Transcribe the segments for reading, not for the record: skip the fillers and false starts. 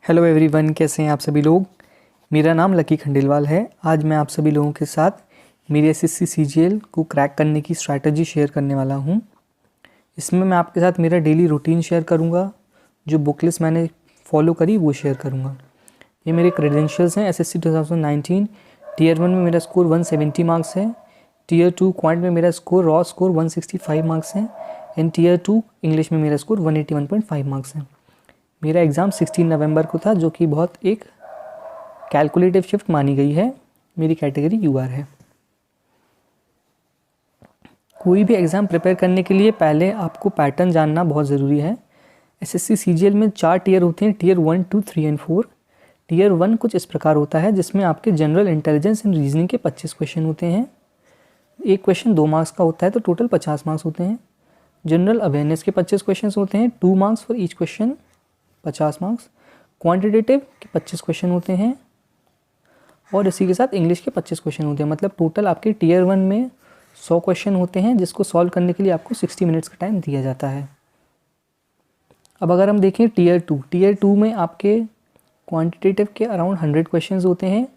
Hello everyone, कैसे हैं आप सभी लोग। मेरा नाम लकी खंडेलवाल है। आज मैं आप सभी लोगों के साथ मेरी एसएससी सीजीएल को क्रैक करने की स्ट्रैटेजी शेयर करने वाला हूं। इसमें मैं आपके साथ मेरा डेली रूटीन शेयर करूंगा, जो बुक लिस्ट मैंने फॉलो करी वो शेयर करूंगा। ये मेरे क्रेडेंशियल्स हैं। एसएससी 2019 टीयर 1 में मेरा स्कोर 170 मार्क्स है। टीयर 2 क्वांट में मेरा स्कोर रॉ स्कोर 165 मार्क्स है एंड टीयर 2 इंग्लिश में मेरा स्कोर 181.5 मार्क्स है। मेरा एग्ज़ाम 16 नवंबर को था, जो कि बहुत एक कैलकुलेटिव शिफ्ट मानी गई है। मेरी कैटेगरी यूआर है। कोई भी एग्ज़ाम प्रिपेयर करने के लिए पहले आपको पैटर्न जानना बहुत ज़रूरी है। एसएससी सीजीएल में 4 टीयर होते हैं, टीयर 1, 2, 3 एंड 4। टीयर 1 कुछ इस प्रकार होता है, जिसमें आपके जनरल इंटेलिजेंस एंड रीजनिंग के 25 क्वेश्चन होते हैं। एक क्वेश्चन 2 मार्क्स का होता है, तो टोटल 50 मार्क्स होते हैं। जनरल अवेयरनेस के 25 क्वेश्चन होते हैं, 2 marks for each question, 50 marks. Quantitative के 25 क्वेश्चन होते हैं और इसी के साथ इंग्लिश के 25 क्वेश्चन होते हैं। मतलब टोटल आपके टीयर 1 में 100 क्वेश्चन होते हैं, जिसको सॉल्व करने के लिए आपको 60 मिनट्स का टाइम दिया जाता है। अब अगर हम देखें टीयर 2 में आपके क्वांटिटेटिव के अराउंड 100 क्वेश्चन होते हैं।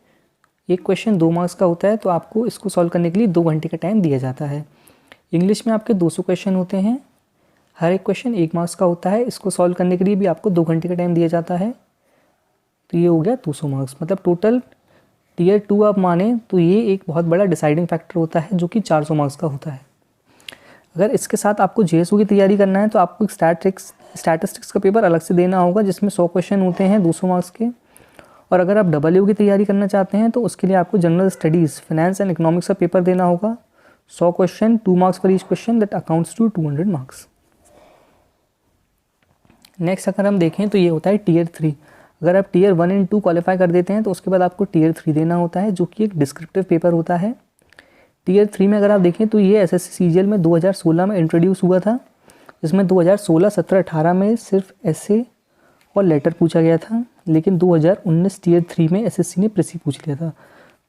एक क्वेश्चन 2 मार्क्स का होता है, तो आपको इसको सॉल्व करने के लिए 2 घंटे का टाइम दिया जाता है। इंग्लिश में आपके 200 क्वेश्चन होते हैं, हर एक क्वेश्चन 1 मार्क्स का होता है। इसको सॉल्व करने के लिए भी आपको 2 घंटे का टाइम दिया जाता है, तो ये हो गया 200 मार्क्स। मतलब टोटल टीयर 2 आप माने तो ये एक बहुत बड़ा डिसाइडिंग फैक्टर होता है, जो कि 400 मार्क्स का होता है। अगर इसके साथ आपको जेएसओ की तैयारी करना है, तो आपको एक स्टैटिस्टिक्स का पेपर अलग से देना होगा, जिसमें 100 क्वेश्चन होते हैं 200 मार्क्स के। और अगर आप डबलयू की तैयारी करना चाहते हैं, तो उसके लिए आपको general studies, finance and economics का पेपर देना होगा, 100 question, 2 marks for each question, that accounts to 200 marks. Next अगर हम देखें तो ये होता है टीयर 3। अगर आप टीयर 1 एंड 2 क्वालिफाई कर देते हैं, तो उसके बाद आपको टीयर 3 देना होता है, जो कि एक डिस्क्रिप्टिव पेपर होता है। टीयर 3 में अगर आप देखें तो ये एसएससी सीजीएल में 2016 में इंट्रोड्यूस हुआ था, जिसमें 2016, 17, 18 में सिर्फ ऐसे और लेटर पूछा गया था, लेकिन 2019 टीयर 3 में एसएससी ने प्रेसी पूछ लिया था।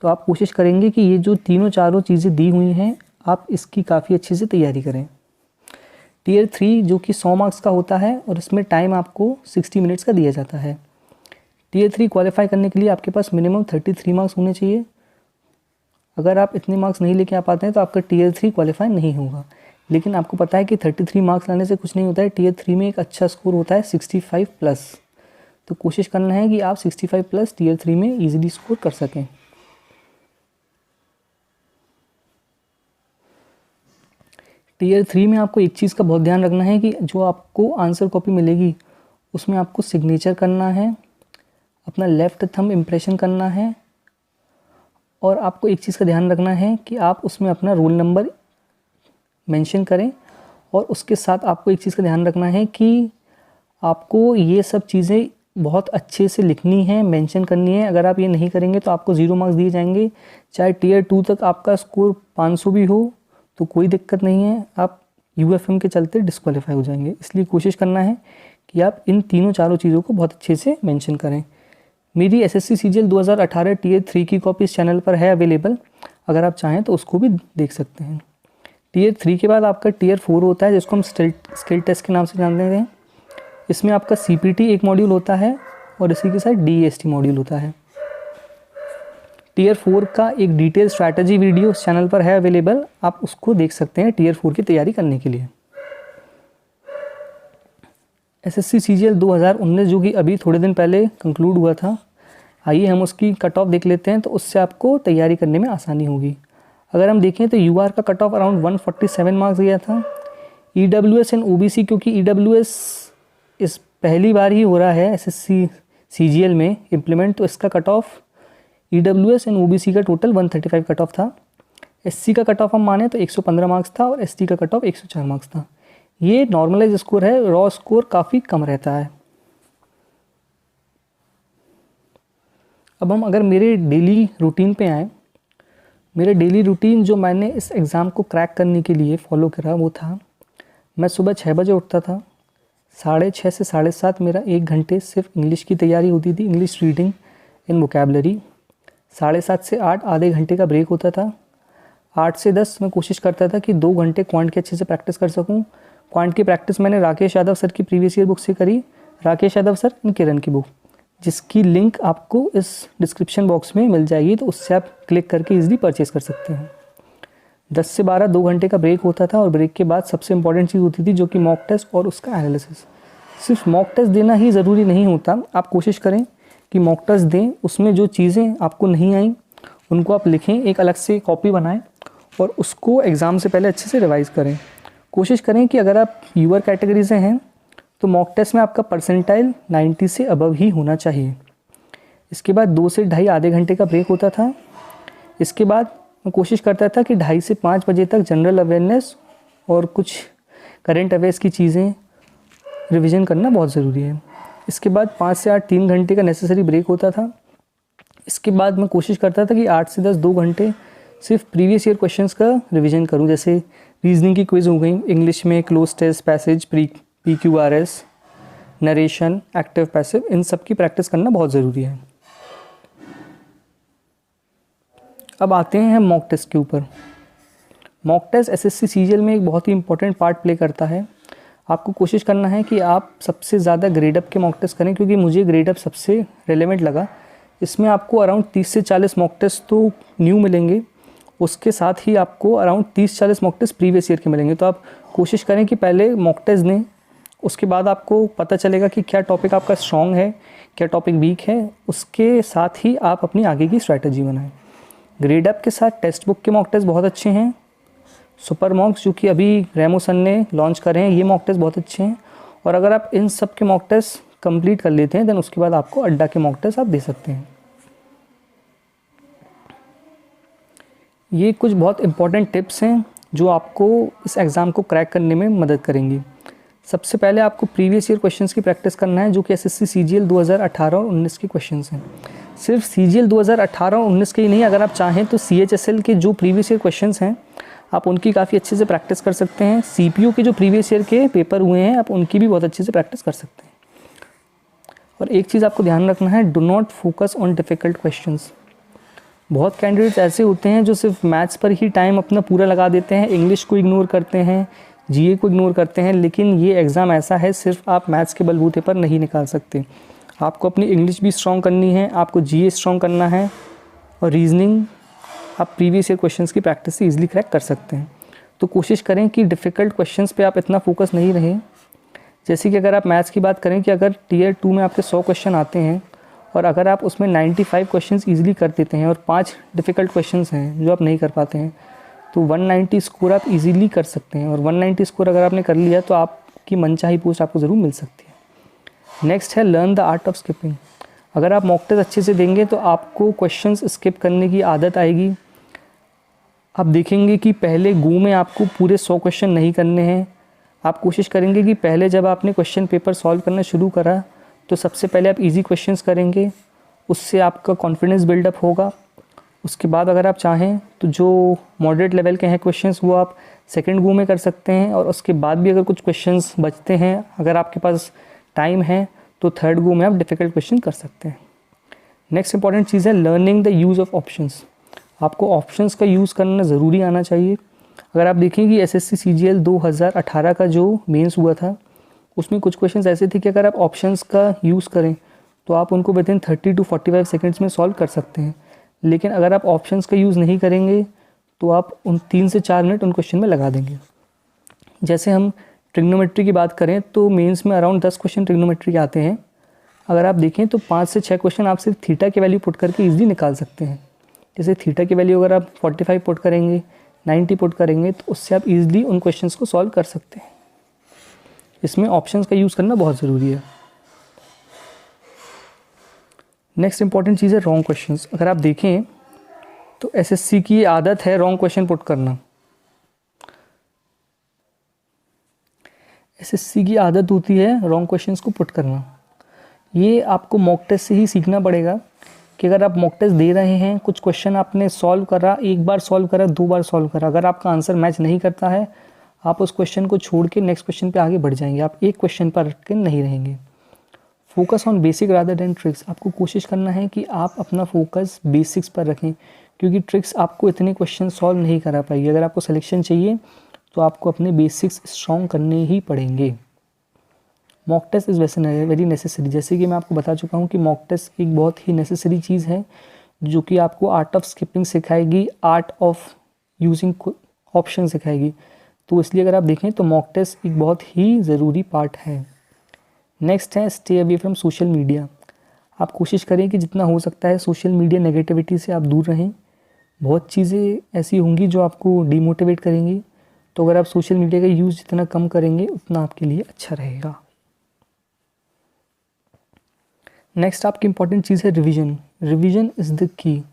तो आप कोशिश करेंगे कि ये जो तीनों चारों चीज़ें दी हुई हैं, आप इसकी काफ़ी अच्छे से तैयारी करें। टीयर 3 जो कि 100 मार्क्स का होता है और इसमें टाइम आपको 60 मिनट्स का दिया जाता है। टीयर 3 क्वालिफाई करने के लिए आपके पास मिनिमम 33 मार्क्स होने चाहिए। अगर आप इतने मार्क्स नहीं लेके आ पाते हैं, तो आपका टीयर 3 क्वालिफाई नहीं होगा। लेकिन आपको पता है कि 33 मार्क्स लाने से कुछ नहीं होता है। टीयर 3 में एक अच्छा स्कोर होता है 65 प्लस। तो कोशिश करना है कि आप 65 प्लस टीयर 3 में ईजिली स्कोर कर सकें। टीयर 3 में आपको एक चीज़ का बहुत ध्यान रखना है कि जो आपको आंसर कॉपी मिलेगी, उसमें आपको सिग्नेचर करना है, अपना लेफ़्ट थंब इम्प्रेशन करना है, और आपको एक चीज़ का ध्यान रखना है कि आप उसमें अपना रोल नंबर मेंशन करें। और उसके साथ आपको एक चीज़ का ध्यान रखना है कि आपको ये सब चीज़ें बहुत अच्छे से लिखनी है, मेंशन करनी है। अगर आप ये नहीं करेंगे तो आपको 0 मार्क्स दिए जाएंगे। चाहे टीयर 2 तक आपका स्कोर 500 भी हो तो कोई दिक्कत नहीं है, आप यूएफएम के चलते डिस्क्वालीफाई हो जाएंगे। इसलिए कोशिश करना है कि आप इन तीनों चारों चीज़ों को बहुत अच्छे से मेंशन करें। मेरी एसएससी सीजीएल 2018 टीयर 3 की कॉपी इस चैनल पर है अवेलेबल, अगर आप चाहें तो उसको भी देख सकते हैं। टीयर 3 के बाद आपका टीयर 4 होता है, जिसको हम स्किल टेस्ट के नाम से जानते हैं। इसमें आपका सीपीटी एक मॉड्यूल होता है और इसी के साथ डीएसटी मॉड्यूल होता है। टीयर 4 का एक डिटेल स्ट्रैटेजी वीडियो इस चैनल पर है अवेलेबल, आप उसको देख सकते हैं टीयर 4 की तैयारी करने के लिए। एसएससी सीजीएल 2019 जो कि अभी थोड़े दिन पहले कंक्लूड हुआ था, आइए हम उसकी कट ऑफ देख लेते हैं, तो उससे आपको तैयारी करने में आसानी होगी। अगर हम देखें तो यूआर का कट ऑफ अराउंड 147 मार्क्स गया था। ईडब्ल्यूएस एंड ओबीसी, क्योंकि ईडब्ल्यूएस इस पहली बार ही हो रहा है एसएससी सीजीएल में इम्प्लीमेंट, तो इसका cut off EWS and OBC का टोटल 135 कट ऑफ था। एससी का कट ऑफ हम माने तो 115 मार्क्स था और एसटी का कट ऑफ 104 मार्क्स था। ये नॉर्मलाइज स्कोर है, रॉ स्कोर काफ़ी कम रहता है। अब हम अगर मेरे डेली रूटीन पे आएँ, मेरे डेली रूटीन जो मैंने इस एग्ज़ाम को क्रैक करने के लिए फॉलो करा वो था, मैं सुबह 6 बजे उठता था। 6:30 से 7:30 मेरा 1 घंटे सिर्फ इंग्लिश की तैयारी होती थी, इंग्लिश रीडिंग इन वोकेबलरी। 7:30 से 8 आधे घंटे का ब्रेक होता था। 8 से 10 मैं कोशिश करता था कि 2 घंटे क्वांट की अच्छे से प्रैक्टिस कर सकूं। क्वांट की प्रैक्टिस मैंने राकेश यादव सर की प्रीवियस ईयर बुक से करी, राकेश यादव सर एंड किरण की बुक। जिसकी लिंक आपको इस डिस्क्रिप्शन बॉक्स में मिल जाएगी, तो उससे आप क्लिक करके ईजिली परचेज़ कर सकते हैं। 10 से 12 2 घंटे का ब्रेक होता था और ब्रेक के बाद सबसे इंपॉर्टेंट चीज़ होती थी जो कि मॉक टेस्ट और उसका एनालिसिस। सिर्फ मॉक टेस्ट देना ही ज़रूरी नहीं होता, आप कोशिश करें कि मॉक टेस्ट दें, उसमें जो चीज़ें आपको नहीं आई उनको आप लिखें, एक अलग से कॉपी बनाएं और उसको एग्ज़ाम से पहले अच्छे से रिवाइज़ करें। कोशिश करें कि अगर आप यूअर कैटेगरी से हैं तो मॉक टेस्ट में आपका परसेंटाइल 90 से अबव ही होना चाहिए। इसके बाद 2 से ढाई आधे घंटे का ब्रेक होता था। इसके बाद मैं कोशिश करता था कि 2:30 से 5 बजे तक जनरल अवेयरनेस और कुछ करंट अफेयर्स की चीज़ें रिवीजन करना बहुत ज़रूरी है। इसके बाद 5 से 8 3 घंटे का नेसेसरी ब्रेक होता था। इसके बाद मैं कोशिश करता था कि 8 से 10 2 घंटे सिर्फ प्रीवियस ईयर क्वेश्चंस का रिवीजन करूं, जैसे रीजनिंग की क्विज़ हो गई, इंग्लिश में cloze test, passage, PQRS, narration, active passive, इन सब की प्रैक्टिस करना बहुत ज़रूरी है। अब आते हैं मॉक टेस्ट के ऊपर। मॉक टेस्ट SSC CGL में एक बहुत ही इंपॉर्टेंट पार्ट प्ले करता है। आपको कोशिश करना है कि आप सबसे ज़्यादा ग्रेड अप के मॉक टेस्ट करें, क्योंकि मुझे ग्रेड अप सबसे रेलेवेंट लगा। इसमें आपको अराउंड 30 से 40 मॉक टेस्ट तो न्यू मिलेंगे, उसके साथ ही आपको around 30-40 mock test previous year के मिलेंगे। तो आप कोशिश करें कि पहले मॉक टेस्ट दें, उसके बाद आपको पता चलेगा कि क्या टॉपिक आपका स्ट्रॉन्ग है, क्या टॉपिक वीक है, उसके साथ ही आप अपनी आगे की स्ट्रैटेजी बनाएं। ग्रेड अप के साथ टेक्स्ट बुक के मॉक टेस्ट बहुत अच्छे हैं। सुपर मॉक्स जो कि अभी रेमो सन ने लॉन्च करे हैं, ये मॉक टेस्ट बहुत अच्छे हैं। और अगर आप इन सब के मॉक टेस्ट कंप्लीट कर लेते हैं देन उसके बाद आपको अड्डा के मॉक टेस्ट आप दे सकते हैं। ये कुछ बहुत इंपॉर्टेंट टिप्स हैं जो आपको इस एग्ज़ाम को क्रैक करने में मदद करेंगी। सबसे पहले आपको प्रीवियस ईयर क्वेश्चंस की प्रैक्टिस करना है, जो कि SSC CGL 2018 और 19 के क्वेश्चंस हैं। सिर्फ CGL 2018 और 19 के ही नहीं, अगर आप चाहें तो CHSL के जो प्रीवियस ईयर क्वेश्चंस हैं आप उनकी काफ़ी अच्छे से प्रैक्टिस कर सकते हैं। CPO के जो प्रीवियस ईयर के पेपर हुए हैं आप उनकी भी बहुत अच्छे से प्रैक्टिस कर सकते हैं। और एक चीज़ आपको ध्यान रखना है, do not focus on difficult questions. बहुत कैंडिडेट्स ऐसे होते हैं जो सिर्फ मैथ्स पर ही टाइम अपना पूरा लगा देते हैं, इंग्लिश को इग्नोर करते हैं, GA को इग्नोर करते हैं। लेकिन ये एग्ज़ाम ऐसा है, सिर्फ आप मैथ्स के बलबूते पर नहीं निकाल सकते। आपको अपनी इंग्लिश भी स्ट्रॉन्ग करनी है, आपको GA स्ट्रॉन्ग करना है, और रीजनिंग आप प्रीवियस ईयर क्वेश्चंस की प्रैक्टिस से ईजिली क्रैक कर सकते हैं। तो कोशिश करें कि डिफ़िकल्ट क्वेश्चंस पे आप इतना फोकस नहीं रहें। जैसे कि अगर आप मैथ्स की बात करें कि अगर टियर 2 में आपके 100 क्वेश्चन आते हैं और अगर आप उसमें 95 क्वेश्चंस ईजिली कर देते हैं और 5 डिफ़िकल्ट क्वेश्चंस हैं जो आप नहीं कर पाते हैं, तो 190 स्कोर आप इजीली कर सकते हैं। और 190 स्कोर अगर आपने कर लिया तो आपकी मनचाही पोस्ट आपको ज़रूर मिल सकती है। नेक्स्ट है learn the art of skipping. अगर आप मॉक टेस्ट अच्छे से देंगे तो आपको क्वेश्चंस स्किप करने की आदत आएगी। आप देखेंगे कि पहले गो में आपको पूरे 100 क्वेश्चन नहीं करने हैं। आप कोशिश करेंगे कि पहले जब आपने क्वेश्चन पेपर सॉल्व करना शुरू करा तो सबसे पहले आप इजी क्वेश्चंस करेंगे, उससे आपका कॉन्फिडेंस बिल्डअप होगा। उसके बाद अगर आप चाहें तो जो मॉडरेट लेवल के हैं क्वेश्चंस वो आप सेकंड गो में कर सकते हैं, और उसके बाद भी अगर कुछ क्वेश्चंस बचते हैं, अगर आपके पास टाइम है, तो थर्ड गो में आप डिफ़िकल्ट क्वेश्चन कर सकते हैं। नेक्स्ट इंपॉर्टेंट चीज़ है learning the use of options. आपको ऑप्शंस का यूज़ करना ज़रूरी आना चाहिए। अगर आप देखें कि SSC CGL 2018 का जो मेंस हुआ था उसमें कुछ क्वेश्चंस ऐसे थे कि अगर आप ऑप्शंस का यूज़ करें तो आप उनको विदिन 30 to 45 सेकेंड्स में सॉल्व कर सकते हैं। लेकिन अगर आप ऑप्शंस का यूज़ नहीं करेंगे तो आप उन 3 से 4 मिनट उन क्वेश्चन में लगा देंगे। जैसे हम ट्रिग्नोमेट्री की बात करें तो मेंस में अराउंड 10 क्वेश्चन ट्रिग्नोमेट्री के आते हैं। अगर आप देखें तो 5 से 6 क्वेश्चन आप सिर्फ थीटा की वैल्यू पुट करके ईजिली निकाल सकते हैं। जैसे थीटा की वैल्यू अगर आप 45 पुट करेंगे, 90 पुट करेंगे, तो उससे आप ईजिली उन क्वेश्चंस को सॉल्व कर सकते हैं। इसमें ऑप्शंस का यूज़ करना बहुत ज़रूरी है। नेक्स्ट इंपॉर्टेंट चीज़ है रॉन्ग क्वेश्चंस। अगर आप देखें तो SSC की आदत है रॉन्ग क्वेश्चन पुट करना। SSC की आदत होती है रॉन्ग क्वेश्चंस को पुट करना। ये आपको मॉक टेस्ट से ही सीखना पड़ेगा कि अगर आप मॉक टेस्ट दे रहे हैं, कुछ क्वेश्चन आपने सॉल्व करा, एक बार सॉल्व करा, 2 बार सॉल्व करा, अगर आपका आंसर मैच नहीं करता है आप उस क्वेश्चन को छोड़ के नेक्स्ट क्वेश्चन पे आगे बढ़ जाएंगे। आप एक क्वेश्चन पर रख के नहीं रहेंगे। Focus on basic rather than tricks. आपको कोशिश करना है कि आप अपना फोकस बेसिक्स पर रखें, क्योंकि ट्रिक्स आपको इतने क्वेश्चन सॉल्व नहीं करा पाएगी। अगर आपको सिलेक्शन चाहिए तो आपको अपने बेसिक्स स्ट्रॉन्ग करने ही पड़ेंगे। Mock test is very necessary. जैसे कि मैं आपको बता चुका हूँ कि मॉक टेस्ट एक बहुत ही नेसेसरी चीज़ है जो कि आपको आर्ट ऑफ स्किपिंग सिखाएगी, आर्ट ऑफ यूजिंग ऑप्शन सिखाएगी। तो इसलिए अगर आप देखें तो मॉक टेस्ट एक बहुत ही ज़रूरी पार्ट है। नेक्स्ट है stay away from social media. आप कोशिश करें कि जितना हो सकता है सोशल मीडिया नेगेटिविटी से आप दूर रहें। बहुत चीज़ें ऐसी होंगी जो आपको डिमोटिवेट करेंगी, तो अगर आप सोशल मीडिया का यूज़ जितना कम करेंगे उतना आपके लिए अच्छा रहेगा। नेक्स्ट आपकी इंपॉर्टेंट चीज़ है revision. Revision is the key.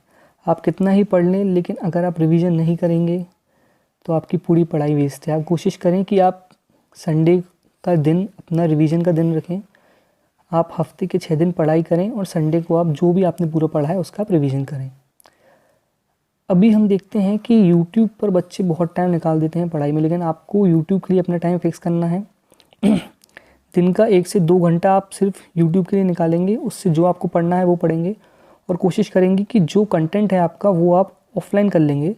आप कितना ही पढ़ लें, लेकिन अगर आप रिवीजन नहीं करेंगे तो आपकी पूरी पढ़ाई वेस्ट है। आप कोशिश करें कि आप संडे का दिन अपना रिवीजन का दिन रखें। आप हफ्ते के 6 दिन पढ़ाई करें और संडे को आप जो भी आपने पूरा पढ़ा है उसका आप रिवीजन करें। अभी हम देखते हैं कि यूट्यूब पर बच्चे बहुत टाइम निकाल देते हैं पढ़ाई में, लेकिन आपको यूट्यूब के लिए अपना टाइम फिक्स करना है। दिन का 1 से 2 घंटा आप सिर्फ यूट्यूब के लिए निकालेंगे, उससे जो आपको पढ़ना है वो पढ़ेंगे और कोशिश करेंगे कि जो कंटेंट है आपका वो आप ऑफलाइन कर लेंगे,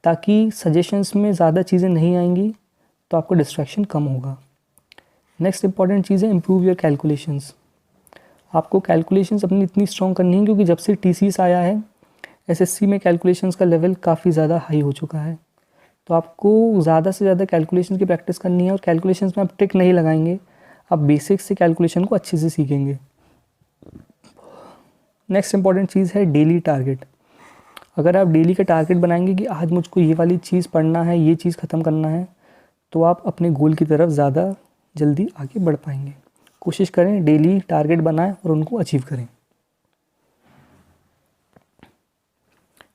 ताकि सजेशंस में ज़्यादा चीज़ें नहीं आएंगी, तो आपको डिस्ट्रैक्शन कम होगा। नेक्स्ट इंपॉर्टेंट चीज़ है इम्प्रूव योर कैलकुलेशंस। आपको कैलकुलेशंस अपनी इतनी स्ट्रॉन्ग करनी है, क्योंकि जब से टीसीएस आया है एसएससी में कैलकुलेशंस का लेवल काफ़ी ज़्यादा हाई हो चुका है। तो आपको ज़्यादा से ज़्यादा कैलकुलेशन की प्रैक्टिस करनी है, और कैलकुलेशंस में आप ट्रिक नहीं लगाएंगे, आप बेसिक से कैलकुलेशन को अच्छे से सीखेंगे। नेक्स्ट इंपॉर्टेंट चीज़ है डेली टारगेट। अगर आप डेली का टारगेट बनाएंगे कि आज मुझको ये वाली चीज़ पढ़ना है, ये चीज़ ख़त्म करना है, तो आप अपने गोल की तरफ ज़्यादा जल्दी आगे बढ़ पाएंगे। कोशिश करें डेली टारगेट बनाएं और उनको अचीव करें।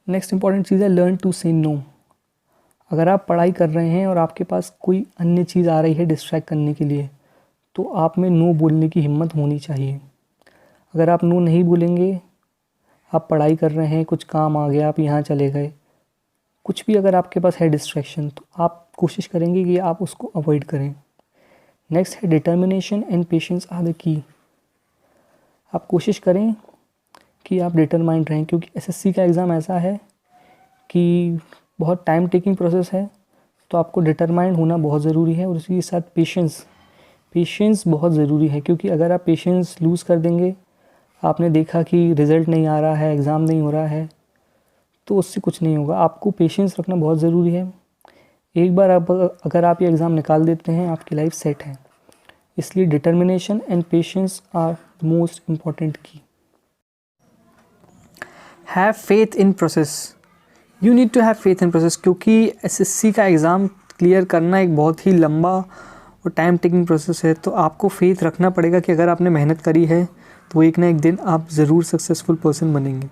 नेक्स्ट इंपॉर्टेंट चीज़ है लर्न टू से नो। अगर आप पढ़ाई कर रहे हैं और आपके पास कोई अन्य चीज़ आ रही है डिस्ट्रैक्ट करने के लिए, तो आप में नो बोलने की हिम्मत होनी चाहिए। अगर आप नो नहीं बोलेंगे, आप पढ़ाई कर रहे हैं, कुछ काम आ गया, आप यहाँ चले गए, कुछ भी अगर आपके पास है डिस्ट्रैक्शन, तो आप कोशिश करेंगे कि आप उसको अवॉइड करें। नेक्स्ट है determination and patience are the key. आप कोशिश करें कि आप डिटरमाइंड रहें, क्योंकि एसएससी का एग्ज़ाम ऐसा है कि बहुत टाइम टेकिंग प्रोसेस है, तो आपको डिटरमाइंड होना बहुत ज़रूरी है। और उसी के साथ पेशेंस बहुत ज़रूरी है, क्योंकि अगर आप पेशेंस लूज़ कर देंगे, आपने देखा कि रिज़ल्ट नहीं आ रहा है, एग्ज़ाम नहीं हो रहा है, तो उससे कुछ नहीं होगा। आपको पेशेंस रखना बहुत ज़रूरी है। एक बार अगर आप ये एग्ज़ाम निकाल देते हैं, आपकी लाइफ सेट है। इसलिए determination and patience are the most important key. Have faith in process. You need to have faith in process, क्योंकि एसएससी का एग्ज़ाम क्लियर करना एक बहुत ही लंबा और टाइम टेकिंग प्रोसेस है। तो आपको फेथ रखना पड़ेगा कि अगर आपने मेहनत करी है तो एक ना एक दिन आप ज़रूर सक्सेसफुल पर्सन बनेंगे।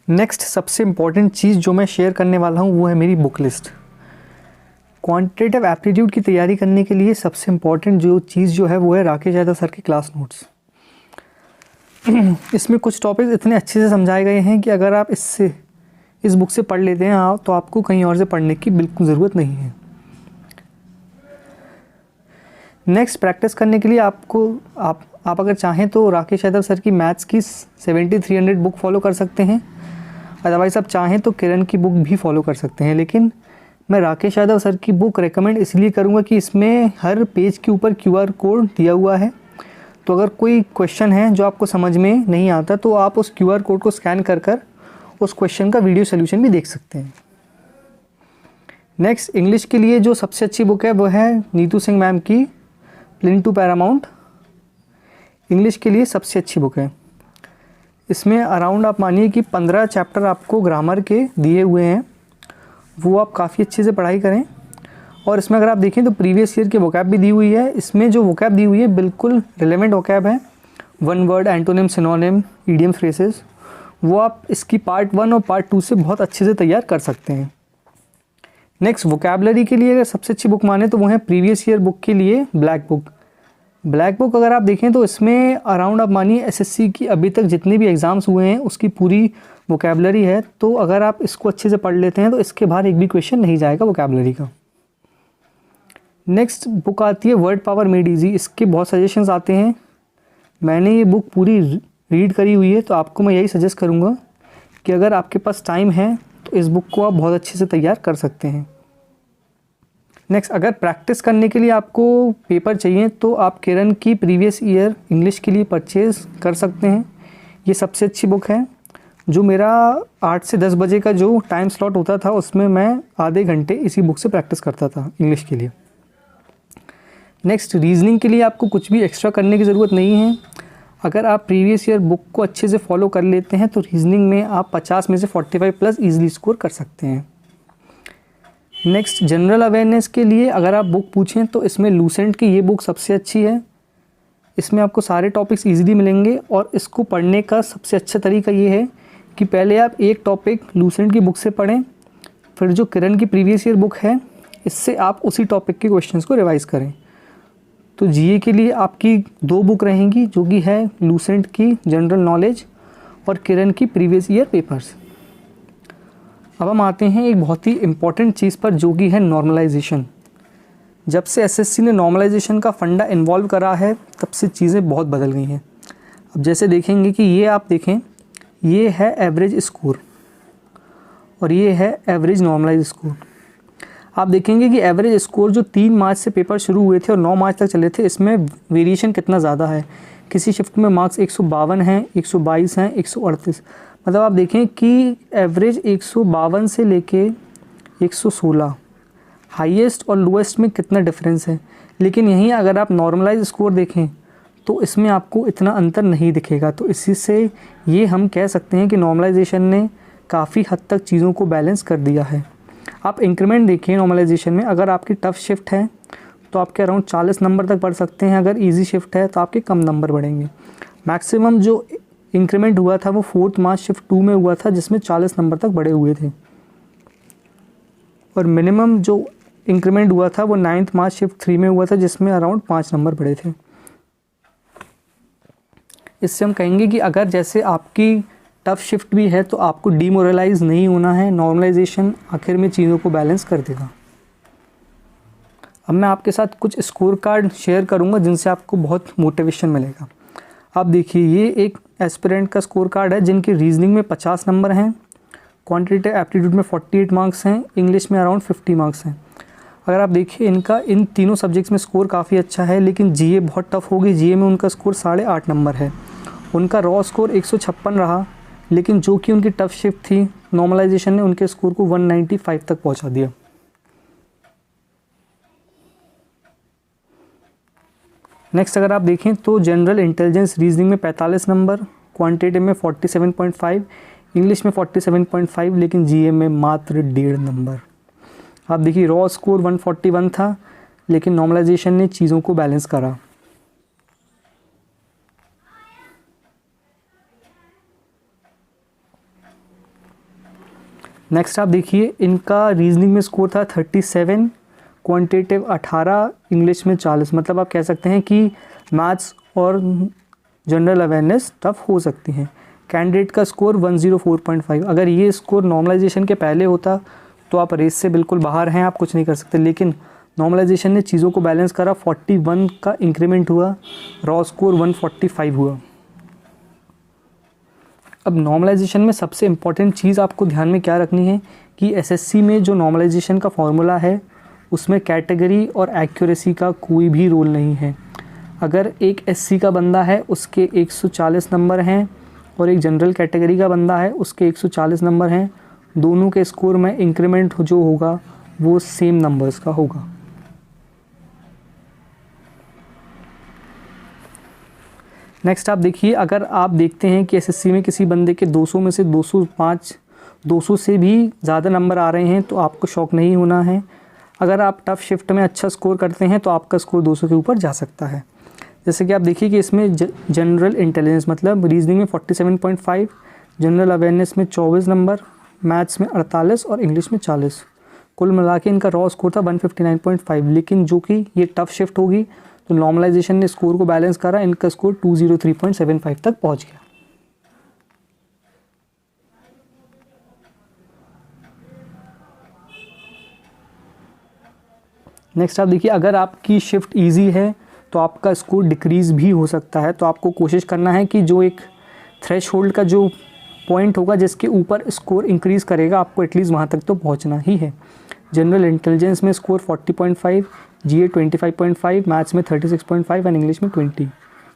नेक्स्ट सबसे इम्पॉर्टेंट चीज़ जो मैं शेयर करने वाला हूँ वो है मेरी बुक लिस्ट। क्वांटिटेटिव एप्टीट्यूड की तैयारी करने के लिए सबसे इम्पॉर्टेंट जो चीज़ जो है वो है राकेश यादव सर के क्लास नोट्स। इसमें कुछ टॉपिक्स इतने अच्छे से समझाए गए हैं कि अगर आप इस बुक से पढ़ लेते हैं तो आपको कहीं और से पढ़ने की बिल्कुल ज़रूरत नहीं है। नेक्स्ट प्रैक्टिस करने के लिए आपको आप अगर चाहें तो राकेश यादव सर की मैथ्स की 7300 बुक फॉलो कर सकते हैं। अदरवाइज़ आप चाहें तो किरण की बुक भी फॉलो कर सकते हैं, लेकिन मैं राकेश यादव सर की बुक रेकमेंड इसलिए करूँगा कि इसमें हर पेज के ऊपर QR कोड दिया हुआ है। तो अगर कोई क्वेश्चन है जो आपको समझ में नहीं आता, तो आप उस QR कोड को स्कैन कर उस क्वेश्चन का वीडियो सोल्यूशन भी देख सकते हैं। नेक्स्ट इंग्लिश के लिए जो सबसे अच्छी बुक है वो है नीतू सिंह मैम की प्लेन टू पैरामाउंट। इंग्लिश के लिए सबसे अच्छी बुक है। इसमें अराउंड आप मानिए कि 15 चैप्टर आपको ग्रामर के दिए हुए हैं, वो आप काफ़ी अच्छे से पढ़ाई करें। और इसमें अगर आप देखें तो प्रीवियस ईयर की वोकैब भी दी हुई है। इसमें जो वोकैब दी हुई है बिल्कुल रिलेवेंट वोकैब है, one word, antonym, synonym, idiom, phrases, वो आप इसकी पार्ट 1 और पार्ट 2 से बहुत अच्छे से तैयार कर सकते हैं। नेक्स्ट वोकैबलरी के लिए अगर सबसे अच्छी बुक माने तो वो है प्रीवियस ईयर बुक के लिए ब्लैक बुक। ब्लैक बुक अगर आप देखें तो इसमें अराउंड आप मानिए एसएससी की अभी तक जितने भी एग्ज़ाम्स हुए हैं उसकी पूरी वोकैबलरी है। तो अगर आप इसको अच्छे से पढ़ लेते हैं तो इसके बाहर एक भी क्वेश्चन नहीं जाएगा वोकैबलरी का। नेक्स्ट बुक आती है वर्ड पावर मेड इजी। इसके बहुत सजेशंस आते हैं। मैंने ये बुक पूरी रीड करी हुई है, तो आपको मैं यही सजेस्ट करूँगा कि अगर आपके पास टाइम है तो इस बुक को आप बहुत अच्छे से तैयार कर सकते हैं। नेक्स्ट, अगर प्रैक्टिस करने के लिए आपको पेपर चाहिए तो आप किरण की प्रीवियस ईयर इंग्लिश के लिए परचेज़ कर सकते हैं। ये सबसे अच्छी बुक है। जो मेरा 8 से 10 बजे का जो टाइम स्लॉट होता था उसमें मैं आधे घंटे इसी बुक से प्रैक्टिस करता था इंग्लिश के लिए। नेक्स्ट, रीजनिंग के लिए आपको कुछ भी एक्स्ट्रा करने की ज़रूरत नहीं है। अगर आप प्रीवियस ईयर बुक को अच्छे से फॉलो कर लेते हैं तो रीजनिंग में आप 50 में से 45 प्लस ईजिली स्कोर कर सकते हैं। नेक्स्ट, जनरल अवेयरनेस के लिए अगर आप बुक पूछें तो इसमें लूसेंट की ये बुक सबसे अच्छी है। इसमें आपको सारे टॉपिक्स ईजिली मिलेंगे और इसको पढ़ने का सबसे अच्छा तरीका ये है कि पहले आप एक टॉपिक लूसेंट की बुक से पढ़ें, फिर जो किरण की प्रीवियस ईयर बुक है इससे आप उसी टॉपिक के क्वेश्चंस को रिवाइज़ करें। तो जीए के लिए आपकी 2 बुक रहेंगी जो कि है लूसेंट की जनरल नॉलेज और किरण की प्रीवियस ईयर पेपर्स। अब हम आते हैं एक बहुत ही इम्पॉर्टेंट चीज़ पर जो कि है नॉर्मलाइजेशन। जब से एसएससी ने नॉर्मलाइजेशन का फंडा इन्वॉल्व करा है तब से चीज़ें बहुत बदल गई हैं। अब जैसे देखेंगे कि ये आप देखें, ये है एवरेज स्कोर और ये है एवरेज नॉर्मलाइज स्कोर। आप देखेंगे कि एवरेज स्कोर जो 3 मार्च से पेपर शुरू हुए थे और 9 मार्च तक चले थे, इसमें वेरिएशन कितना ज़्यादा है। किसी शिफ्ट में मार्क्स 152 हैं, 122 हैं, 138। मतलब आप देखें कि एवरेज 152 से लेके 116, हाईएस्ट और लोएस्ट में कितना डिफरेंस है। लेकिन यहीं अगर आप नॉर्मलाइज स्कोर देखें तो इसमें आपको इतना अंतर नहीं दिखेगा। तो इसी से ये हम कह सकते हैं कि नॉर्मलाइजेशन ने काफ़ी हद तक चीज़ों को बैलेंस कर दिया है। आप इंक्रीमेंट देखिए नॉर्मलाइजेशन में, अगर आपकी टफ़ शिफ्ट है तो आपके अराउंड 40 नंबर तक बढ़ सकते हैं, अगर इजी शिफ्ट है तो आपके कम नंबर बढ़ेंगे। मैक्सिमम जो इंक्रीमेंट हुआ था वो 4th मार्च शिफ्ट 2 में हुआ था जिसमें 40 नंबर तक बढ़े हुए थे, और मिनिमम जो इंक्रीमेंट हुआ था वो 9th मार्च शिफ्ट 3 में हुआ था जिसमें अराउंड 5 नंबर बढ़े थे। इससे हम कहेंगे कि अगर जैसे आपकी टफ़ शिफ्ट भी है तो आपको डीमोरलाइज नहीं होना है। नॉर्मलाइजेशन आखिर में चीज़ों को बैलेंस कर देगा। अब मैं आपके साथ कुछ स्कोर कार्ड शेयर करूंगा जिनसे आपको बहुत मोटिवेशन मिलेगा। आप देखिए, ये एक एस्पिरेंट का स्कोर कार्ड है जिनकी रीजनिंग में 50 नंबर हैं, क्वांटिटेटिव एप्टीट्यूड में 48 मार्क्स हैं, इंग्लिश में अराउंड 50 मार्क्स हैं। अगर आप देखिए इनका इन तीनों सब्जेक्ट्स में स्कोर काफ़ी अच्छा है, लेकिन जीए बहुत टफ होगी। जीए में उनका स्कोर 8.5 नंबर है। उनका रॉ स्कोर 156 रहा, लेकिन जो कि उनकी टफ शिफ्ट थी नॉर्मलाइजेशन ने उनके स्कोर को 195 तक पहुंचा दिया। नेक्स्ट, अगर आप देखें तो जनरल इंटेलिजेंस रीजनिंग में 45 नंबर, क्वांटिटेटिव में 47.5, इंग्लिश में 47.5, लेकिन जीए में मात्र 1.5 नंबर। आप देखिए रॉ स्कोर 141 था, लेकिन नॉर्मलाइजेशन ने चीज़ों को बैलेंस करा। नेक्स्ट आप देखिए, इनका रीजनिंग में स्कोर था 37, क्वांटिटेटिव 18, इंग्लिश में 40। मतलब आप कह सकते हैं कि मैथ्स और जनरल अवेयरनेस टफ हो सकती हैं। कैंडिडेट का स्कोर 104.5। अगर ये स्कोर नॉर्मलाइजेशन के पहले होता तो आप रेस से बिल्कुल बाहर हैं, आप कुछ नहीं कर सकते। लेकिन नॉर्मलाइजेशन ने चीज़ों को बैलेंस करा, 41 का इंक्रीमेंट हुआ, रॉ स्कोर 145 हुआ। अब नॉर्मलाइजेशन में सबसे इम्पॉर्टेंट चीज़ आपको ध्यान में क्या रखनी है कि एसएससी में जो नॉर्मलाइजेशन का फॉर्मूला है उसमें कैटेगरी और एक्यूरेसी का कोई भी रोल नहीं है। अगर एक एससी का बंदा है उसके 140 नंबर हैं और एक जनरल कैटेगरी का बंदा है उसके 140 नंबर हैं, दोनों के स्कोर में इंक्रीमेंट जो होगा वो सेम नंबर्स का होगा। नेक्स्ट आप देखिए, अगर आप देखते हैं कि एसएससी में किसी बंदे के 200 में से 205, 200 से भी ज़्यादा नंबर आ रहे हैं तो आपको शॉक नहीं होना है। अगर आप टफ़ शिफ्ट में अच्छा स्कोर करते हैं तो आपका स्कोर 200 के ऊपर जा सकता है। जैसे कि आप देखिए कि इसमें जनरल इंटेलिजेंस मतलब रीजनिंग में 47.5, जनरल अवेयरनेस में 24 नंबर, मैथ्स में 48 और इंग्लिश में 40। कुल मिला के इनका रॉ स्कोर था 159.5। लेकिन जो कि ये टफ़ शिफ्ट होगी तो नॉर्मलाइजेशन ने स्कोर को बैलेंस करा, इनका स्कोर 203.75 तक पहुंच गया। नेक्स्ट आप देखिए, अगर आपकी शिफ्ट इजी है तो आपका स्कोर डिक्रीज़ भी हो सकता है। तो आपको कोशिश करना है कि जो एक थ्रेशहोल्ड का जो पॉइंट होगा जिसके ऊपर स्कोर इंक्रीज़ करेगा, आपको एटलीस्ट वहाँ तक तो पहुँचना ही है। जनरल इंटेलिजेंस में स्कोर 40.5, GA 25.5, मैथ्स में 36.5 एंड इंग्लिश में 20।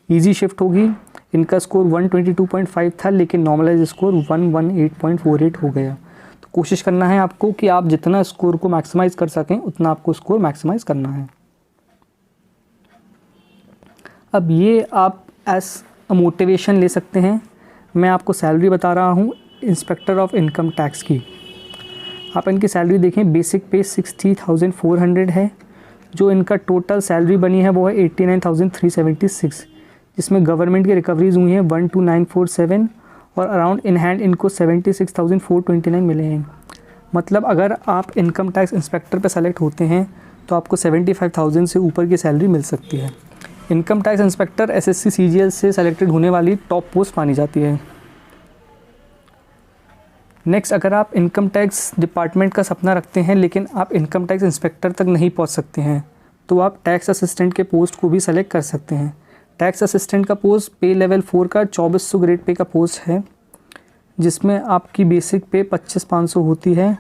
ईजी शिफ्ट होगी, इनका स्कोर 122.5 था लेकिन नॉर्मलाइज स्कोर 118.48 हो गया। तो कोशिश करना है आपको कि आप जितना स्कोर को मैक्सिमाइज़ कर सकें उतना आपको स्कोर मैक्सिमाइज़ करना है। अब ये आप एज अ मोटिवेशन ले सकते हैं। मैं आपको सैलरी बता रहा हूँ इंस्पेक्टर ऑफ इनकम टैक्स की। आप इनकी सैलरी देखें, बेसिक पे 60,400 है। जो इनका टोटल सैलरी बनी है वो है 89,376, जिसमें गवर्नमेंट की रिकवरीज हुई हैं 12,947 और अराउंड इन हैंड इनको 76,429 मिले हैं। मतलब अगर आप इनकम टैक्स इंस्पेक्टर पे सेलेक्ट होते हैं तो आपको 75,000 से ऊपर की सैलरी मिल सकती है। Income tax inspector SSC CGL से सेलेक्टेड होने वाली टॉप पोस्ट मानी जाती है। नेक्स्ट, अगर आप इनकम टैक्स डिपार्टमेंट का सपना रखते हैं लेकिन आप इनकम टैक्स इंस्पेक्टर तक नहीं पहुंच सकते हैं तो आप टैक्स असिस्टेंट के पोस्ट को भी सेलेक्ट कर सकते हैं। टैक्स असिस्टेंट का पोस्ट पे लेवल 4 का 2400 ग्रेड पे का पोस्ट है, जिसमें आपकी बेसिक पे 25,500 होती है।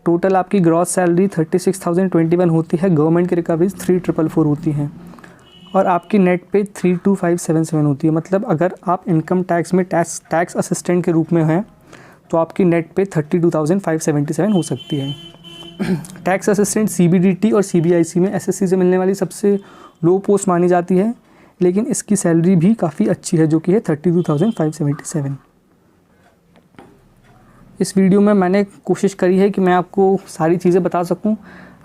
टोटल आपकी ग्रॉस सैलरी 36,021 होती है। गवर्नमेंट की रिकवरीज 3,444 होती हैं और आपकी नेट पे 32577 होती है। मतलब अगर आप इनकम टैक्स में टैक्स असिस्टेंट के रूप में हैं तो आपकी नेट पे 32,577 हो सकती है। टैक्स असिस्टेंट CBDT और CBIC में SSC से मिलने वाली सबसे लो पोस्ट मानी जाती है, लेकिन इसकी सैलरी भी काफ़ी अच्छी है जो कि है 32,577। इस वीडियो में मैंने कोशिश करी है कि मैं आपको सारी चीज़ें बता सकूं।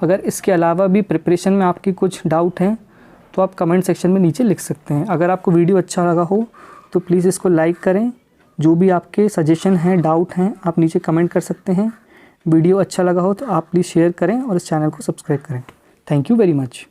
अगर इसके अलावा भी प्रिपरेशन में आपकी कुछ डाउट हैं तो आप कमेंट सेक्शन में नीचे लिख सकते हैं। अगर आपको वीडियो अच्छा लगा हो तो प्लीज़ इसको लाइक करें। जो भी आपके सजेशन हैं, डाउट हैं, आप नीचे कमेंट कर सकते हैं। वीडियो अच्छा लगा हो तो आप प्लीज़ शेयर करें और इस चैनल को सब्सक्राइब करें। Thank you very much.